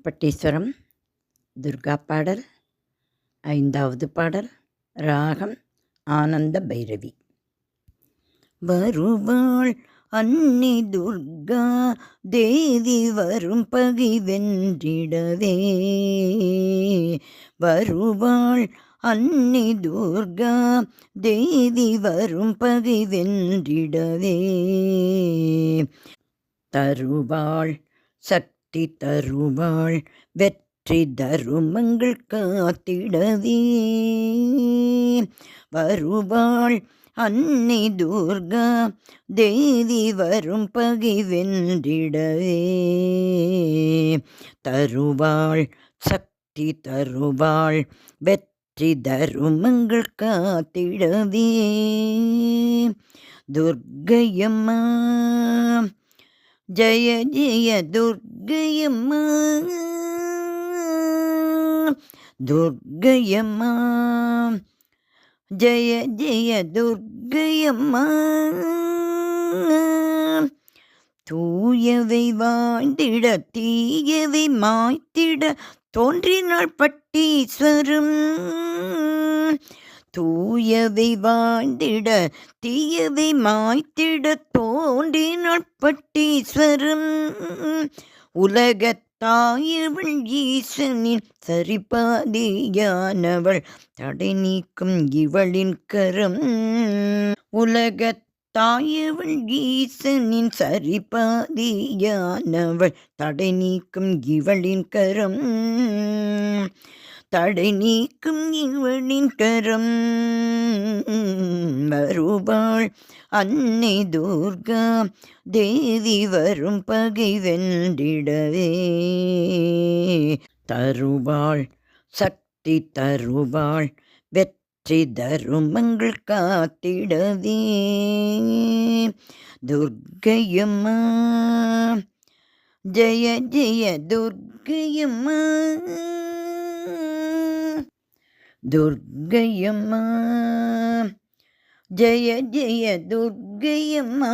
பட்டீஸ்வரம் துர்கா பாடல். ஐந்தாவது பாடல். ராகம் ஆனந்த பைரவி. வருவாள் அன்னி துர்கா தேவி வரும் பகை வென்றிடவே. வருவாள் அன்னி துர்கா தேவி வரும் பகை வென்றிடவே. தருவாள் சக்தி தருவாள் வெற்றி தருமங்கள் காத்திடவே. வருவாள் அன்னை துர்கா தேவி வரும் பகை வென்றிடவே. தருவாள் சக்தி தருவாள் வெற்றி தருமங்கள் காத்திடவே. துர்க்கையம்மா ஜய ஜய துர்க்கையம்மா. துர்க்கையம்மா ஜய ஜய துர்க்கையம்மா. தூயவை வாழ்ந்திட தீயவை மாய்த்திட தோன்றினாள் பட்டீஸ்வரம். தூயவை வாழ்ந்திட தீயவை மாய்த்திட தோன்றினாள் பட்டீஸ்வரம். உலகத்தாயவள் ஈசனின் சரிபாதியானவள் தடை நீக்கும் இவளின் கரம். உலகத்தாயவள் ஈசனின் சரிபாதியானவள் தடை நீக்கும் இவளின் கரம். தடை நீக்கும் இவளின் கரம். வருவாள் அன்னை துர்கா தேவி வரும் பகை வென்றிடவே. தருவாள் சக்தி தருவாள் வெற்றி தருமங்கள் காத்திடவே. துர்க்கையம்மா ஜய ஜய துர்க்கையம்மா. துர்க்கையம்மா ஜய ஜய துர்க்கையம்மா.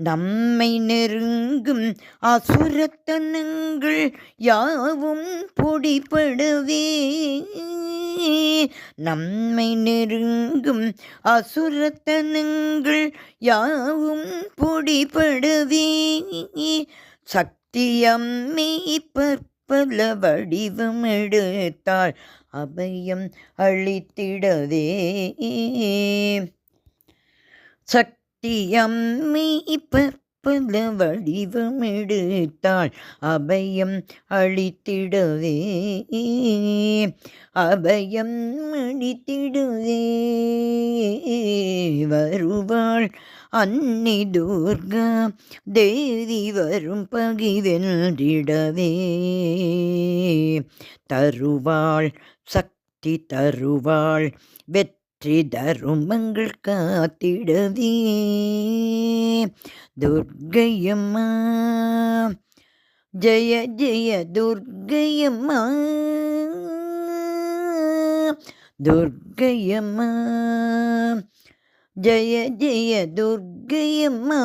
நம்மை நெருங்கும் அசுரத்தனங்கள் யாவும் பொடிபடவே. நம்மை நெருங்கும் அசுரத்தனங்கள் யாவும் பொடிபடவே. சக்தியம்மை பற்பல வடிவம் எடுத்தாள் அபயம் அளித்திடவே. சக்தியம்மை பற்பல வடிவம் எடுத்தாள் அபயம் அளித்திடவே. அபயம் அளித்திடவே. வருவாள் அன்னை துர்கா தேவி வரும் பகை வென்றிடவே. தருவாள் சக்தி தருவாள் வெற்றி தருமங்கள் காத்திடவே. துர்க்கையம்மா ஜய ஜய துர்க்கையம்மா. துர்க்கையம்மா ஜய ஜய துர்க்கையம்மா.